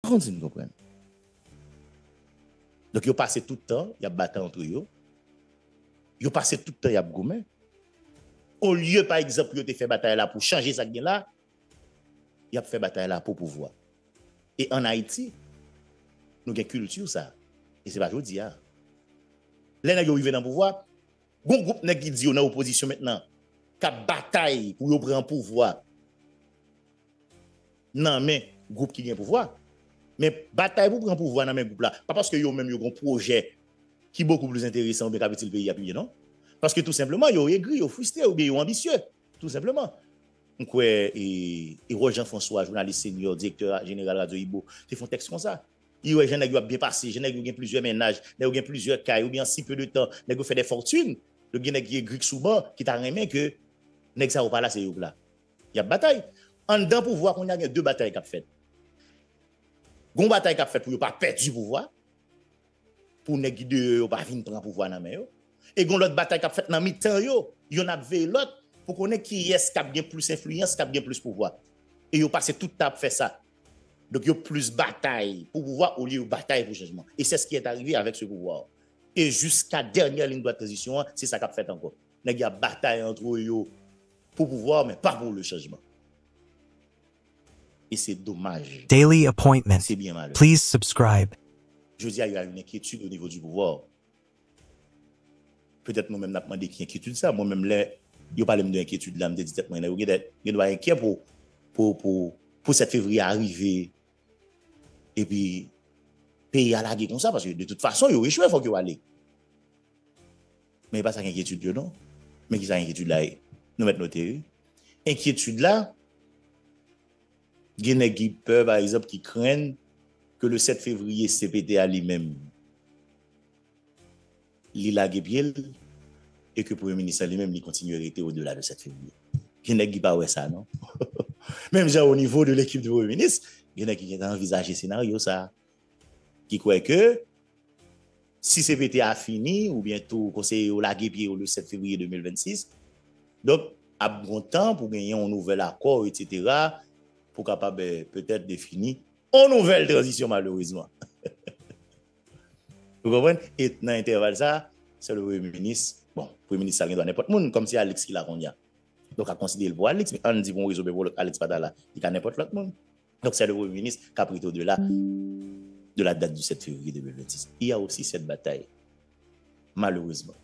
contre, vous comprenez. Donc, ils ont passé tout le temps, ils ont battu entre eux. Ils ont passé tout le temps, ils ont gommé. Au lieu, par exemple, ils ont fait bataille là pour changer ça là, ils ont fait bataille là pour pouvoir. Et en Haïti, nous avons une culture ça. Et c'est pas aujourd'hui. Les gens qui arrivent dans le pouvoir, un groupe qui dit qu'on est en opposition maintenant, qui a bataille pour prendre le pouvoir. Non, mais groupe qui a le pouvoir. Mais bataille pour prendre le pouvoir dans le groupe là. Pas parce que yo même yo un projet qui est beaucoup plus intéressant que le pays appuyer, non? Parce que tout simplement, yo aigri, yo frustré, ou bien yo ambitieux. Tout simplement. Donc, et Jean-François, journaliste senior, directeur général Radio Ibo, tu font texte comme ça. Il y a des gens qui bien passé, des gens qui ont plusieurs ménages, des gens qui ont plusieurs cas, ou bien si peu de temps, des gens qui ont fait des fortunes, le gens qui est grec souvent, qui t'a remis que nèg ça ou pas là, c'est là. Il y a bataille. En dedans pouvoir, on a deux batailles qui ont fait. Une bataille qui a fait pour ne pas perdre du pouvoir, pour ne pas pas venir prendre pouvoir dans main. Et une autre bataille qui a fait dans mi-temps, il y en a veillé l'autre pour connaître qui est-ce qui a bien plus influence, qui a bien plus pouvoir. Et ils ont passé tout le temps pour faire ça. Donc, il y a plus bataille pour pouvoir au lieu de bataille pour changement. Et c'est ce qui est arrivé avec ce pouvoir. Et jusqu'à la dernière ligne de transition, c'est ça qu'a fait encore. Il y a bataille entre eux pour pouvoir, mais pas pour le changement. Et c'est dommage. Daily appointment. C'est bien malheureux. Please subscribe. Je dis, il y a une inquiétude au niveau du pouvoir. Peut-être nous-mêmes, nous avons demandé qui inquiétude ça. Moi-même, je parle de l'inquiétude là, je me dis, je dois inquiet pour 7 février arriver. Et puis, pays à la guerre comme ça, parce que de toute façon, il y a échoué, il faut qu'il y ait. Mais pas ça inquiétude, non? Mais qui ça inquiétude là? Nous mettons noté. Inquiétude là, il y a des gens peur, par exemple, qui craignent que le 7 février, CPTA lui-même, il a pied et que le Premier ministre lui-même, il continue à rester au-delà de 7 février. Il y a des gens qui parlent ça, non? Même genre au niveau de l'équipe du Premier ministre, il y en a qui ont envisagé ce scénario, ça. Qui croient que si CPTA a fini, ou bientôt conseiller au laguer pied le 7 février 2026, donc, à bon temps pour gagner un nouvel accord, etc., pour capable peut-être définir une nouvelle transition, malheureusement. Vous comprenez? Et dans l'intervalle, ça, c'est le Premier ministre. Bon, le Premier ministre, ça doit n'importe monde, comme si Alex qui l'a qu'on y a. Donc, à considérer pour Alex, mais on dit qu'on résout pour Alex Patala, il y a n'importe l'autre monde. Donc, c'est le Premier ministre qui a pris au-delà de la date du 7 février 2026. Il y a aussi cette bataille, malheureusement.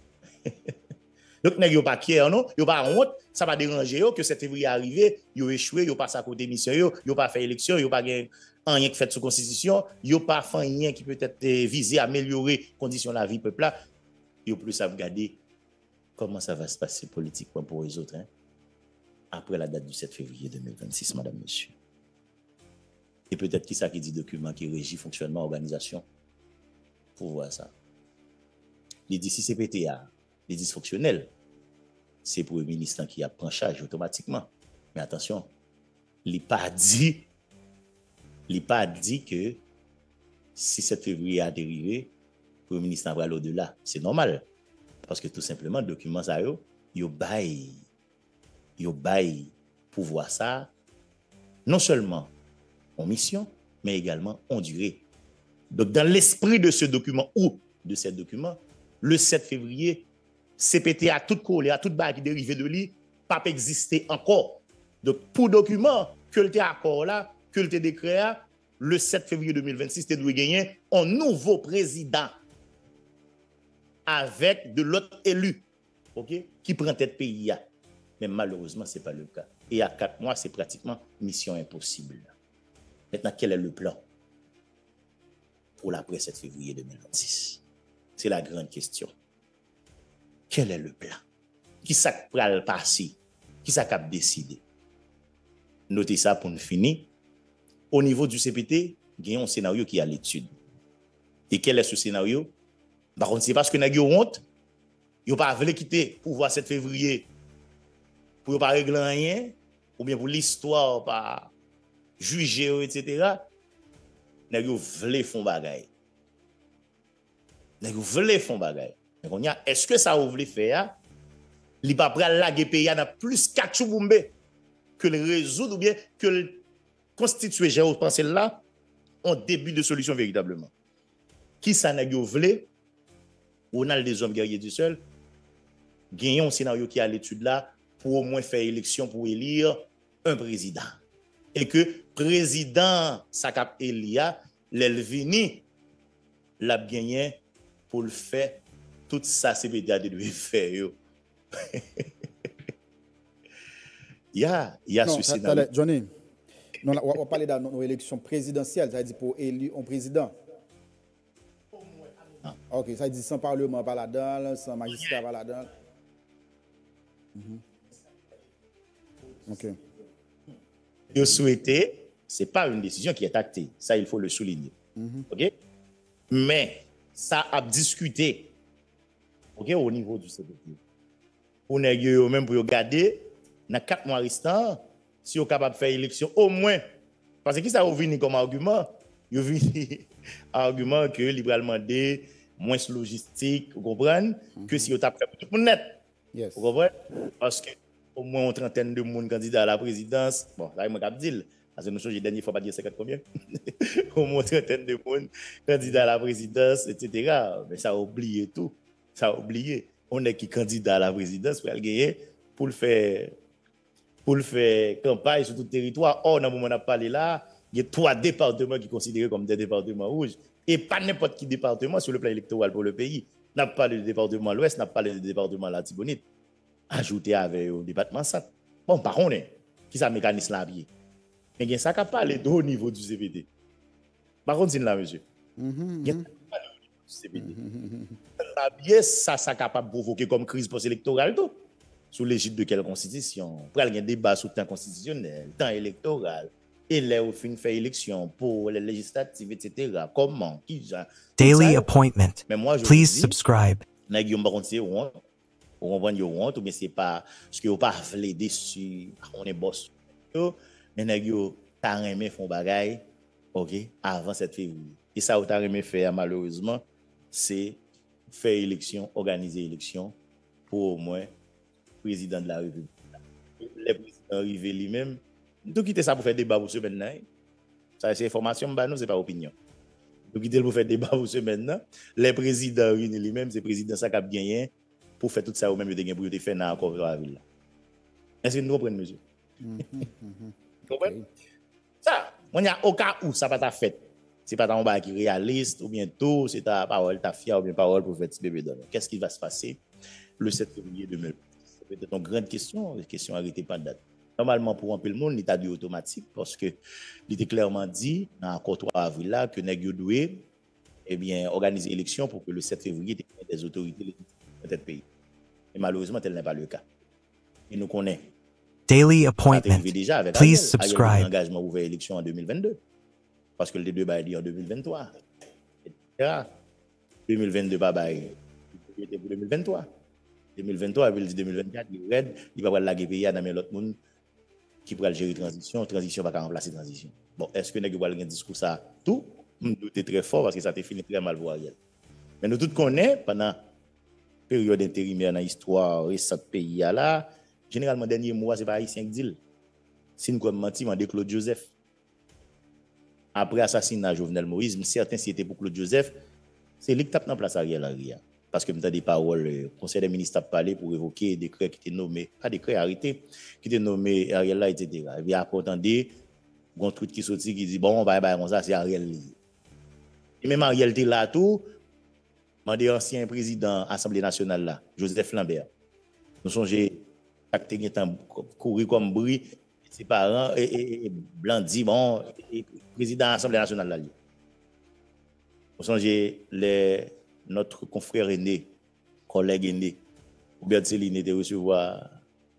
Donc, ils ne sont pas fiers, non? Ils ne sont pas honte, ça va déranger que 7 février arrivé, ils ont échoué, ils ont passé à côté de mission, ils n'ont pas fait élection, ils n'ont pas gagné rien qui fait sous constitution, ils n'ont pas fait rien qui peut être visé à améliorer les conditions de la vie peuple là. Ils ont plus à regarder comment ça va se passer politiquement pour les autres, hein? Après la date du 7 février 2026, madame, monsieur. Et peut-être qui ça qui dit document qui régit fonctionnement, organisation, pour voir ça. Les dit si CPTA, les dysfonctionnels, c'est pour le ministre qui a pris en charge automatiquement. Mais attention, il n'a pas dit que si 7 février a dérivé, le ministre va aller au-delà. C'est normal. Parce que tout simplement, le document, ça yo bail pouvoir ça, non seulement en mission, mais également en durée. Donc, dans l'esprit de ce document ou de ces documents, le 7 février, CPT a tout collé, a tout bail qui dérivé de lui, pas exister encore. Donc, pour document, que le accord là, que le décret, le 7 février 2026, tu dois gagner un nouveau président avec de l'autre élu, ok, qui prend tête pays. Mais malheureusement, ce n'est pas le cas. Et à 4 mois, c'est pratiquement mission impossible. Maintenant, quel est le plan pour l'après 7 février 2026? C'est la grande question. Quel est le plan? Qui ça va le passer? Qui ça va décider? Notez ça pour nous finir. Au niveau du CPT, il y a un scénario qui est à l'étude. Et quel est ce scénario? Par contre, c'est parce que nous avons honte, ils n'ont pas voulu quitter pour voir 7 février, pour ne pas régler rien, ou bien pour l'histoire, pas juger, etc. Nous avons voulu faire bagaille. Nous avons voulu faire bagaille. Est-ce que ça vous voulez faire? Il ne va pas laguer pays dans plus 4 jours que le résoudre ou bien que le constituer, j'ai pensé là, un début de solution véritablement. Qui ça n'a pas voulu? On a des hommes guerriers du seul. Gagnons un scénario qui est à l'étude là pour au moins faire élection pour élire un président. Et que président Sakap Elia, l'Elvini, l'a gagné pour le faire. Tout ça, c'est PDA de faire. Il y a ce scénario. Johnny, on va parler de nos élections présidentielles, ça veut dire pour élire un président. Ok, ça veut dire sans parlement pas là-dedans, sans magistrat pas là-dedans. Ok. Je souhaitais, ce n'est pas une décision qui est actée, ça il faut le souligner. Ok? Mais ça a discuté, ok, au niveau du CPT. Pour même pour regarder, dans 4 mois restants, si vous êtes capable de faire élection, au moins, parce que qui ça a venu comme argument? Il a venu argument que libéralement demandé moins logistique, vous comprenez, que si vous avez fait tout le monde net. Yes. Vous comprenez? Parce que au moins une trentaine de monde candidats à la présidence, bon, là, je vais dire, parce que nous sommes la dernière fois, pas dire 50 combien? Au moins une trentaine de monde candidats à la présidence, etc. Mais ça a oublié tout. Ça a oublié. On est qui candidat à la présidence pour le gagner, pour le faire campagne sur tout le territoire. Or, dans le moment où on a parlé là, il y a 3 départements qui sont considérés comme des départements rouges. Et pas n'importe qui département sur le plan électoral pour le pays. On n'a pas parlé du département l'Ouest, on n'a pas parlé du département Latibonite. Ajouté avec le département ça. Bon, par contre, qui ça mécanisme là pied. Mais il y a ça qui a parlé de haut niveau du CPT. Par contre, c'est là, monsieur. Il y a ça qui a parlé au niveau du CPT. La pièce, ça est capable de provoquer comme crise post-électorale tout. Sous l'égide de quelle constitution? Pour il y a un débat sur le temps constitutionnel, temps électoral, et là, au fin fait élection pour les législatives, etc. Comment? Qui Daily appointment. Mais moi, Please subscribe. n'a pas honte, on va dire honte, mais c'est pas ce que vous pas voulez dessus, on est boss. Mais n'a pas aimé font bagaille, OK, avant 7 février. Et ça vous aimé faire malheureusement, c'est faire élection, organiser élection pour au moins président de la République. Le président arrivé lui-même, nous quitter ça pour faire débat pour ce maintenant. Ça c'est information, bah nous c'est pas opinion. Nous quitter pour faire débat pour ce maintenant. Le président lui-même, c'est président ça qui a gagné pour faire tout ça ou même de pour te faire dans l'accord de la ville. Est-ce que nous comprenons monsieur? Comprenez? Ça, on y a au cas où ça pas ta fait. C'est pas ta bail qui réaliste ou bien tout, c'est ta parole, ta fière ou bien parole pour faire petit bébé dans. Qu'est-ce qui va se passer le 7 février 2020? C'est peut-être une grande question, question arrêtée pas de date. Normalement, pour un peu le monde, l'état du automatique, parce que il était clairement dit, dans l'accord 3 avril là, que nous devons organiser l'élection pour que le 7 février, des autorités de notre pays. Et malheureusement, tel n'est pas le cas. Et nous connaissons. Daily appointment. Déjà avec Please Ariel, subscribe. Ariel engagement ouvert l'élection en 2022. Parce que le débat est dit en 2023. Etc. 2022, pas bail. Il était pour 2023. 2023, il dit 2024, il va voir la pays dans l'autre monde qui pourra gérer transition. Transition va remplacer transition. Bon, est-ce que nous avons un discours ça tout? Nous doutons très fort parce que ça a fini très mal pour Ariel. Mais nous tous connaissons pendant la période intérimaire dans l'histoire de ce pays là, généralement, dernier mois, ce n'est pas haïtien qui dit. Si nous avons menti, on dit Claude Joseph. Après l'assassinat de Jovenel Moïse, certains, si c'était pour Claude Joseph, c'est lui qui tape dans la place Ariel Henry. Parce que nous avons des paroles, le conseil des ministres a parlé pour évoquer des décrets qui étaient nommés, pas des décrets arrêtés, qui étaient nommés Ariel là, etc. Et puis après, attendez, un truc qui sortit qui dit, bon, on va comme ça, c'est Ariel. Et même Ariel était là tout, demandé ancien président de l'Assemblée nationale là, Joseph Lambert. Nous songez, acte qui courir comme bruit, ses parents, et blanc dit, bon, président de l'Assemblée nationale là. Nous songez, notre confrère aîné, collègue aîné, Robert Céline était recevoir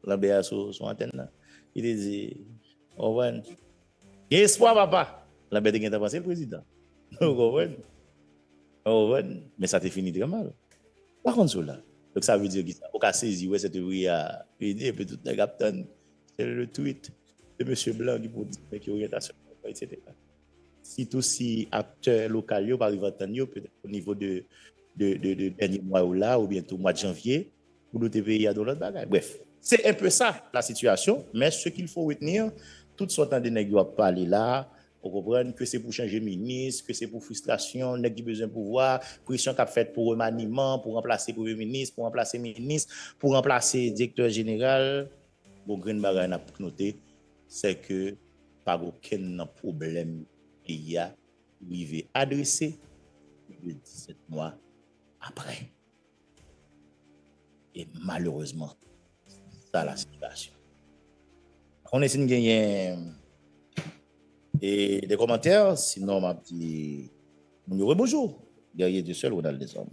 Lambert sur son antenne là. Il dit, oh ouais, il y a espoir papa. Lambert était passé le président. Oh ouais. Oh ouais, mais ça t'est fini très mal. Par contre, cela. Donc ça veut dire qu'il a saisi cette théorie à aider, et puis tout le capitaine, c'est le tweet de M. Blanc qui dit qu'il y a orientation, etc. Si tous ces acteurs locaux arrivent à attendre, peut-être au niveau de dernier mois ou là, ou bientôt mois de janvier, pour d'autres pays à dans l'autre bagaille. Bref, c'est un peu ça la situation, mais ce qu'il faut retenir, toutes sortes de nègres parler là, Vous comprenez que c'est pour changer ministre, que c'est pour frustration, nèg qui besoin de pouvoir, pression qu'a fait pour remaniement, pour remplacer premier ministre, pour remplacer ministre, pour remplacer directeur général. Bon, grande bagaille n'a noté, c'est que pas aucun problème pays a arrivé adressé 17 mois après. Et malheureusement, ça la situation. On essaie de gagner et des commentaires, sinon ma petite bonjour. Guerrier du seul, Ronald des hommes.